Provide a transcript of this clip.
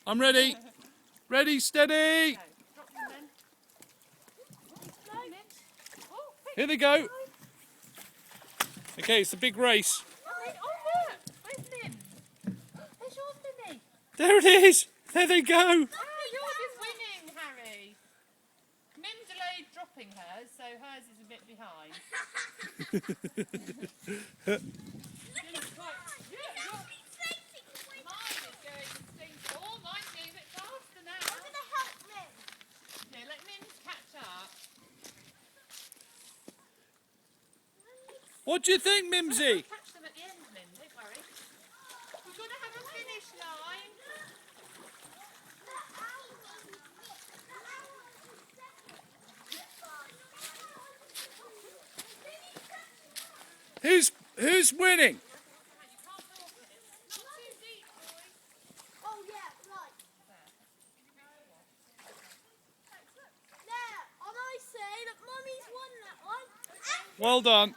I'm ready. Ready, steady. Okay, drop them then. Here they go. Okay, it's the big race. Oh look! Where's Mim? Where's yours, Mimmy? There it is. There they go. Oh, yours is winning, Harry. Mim delayed dropping hers, so hers is a bit behind. Mim's quite... Yeah, mine is going extinct. Oh, mine's going a bit faster now. I'm going to help Mim. Yeah, let Mim catch up. What do you think, Mimsy? Catch them at the end, Mim, don't worry. We've got to have a finish line. Who's winning? You can't go off it. Not too deep, boys. Oh, yeah, right. There, and I say that Mummy's won that one. Well done.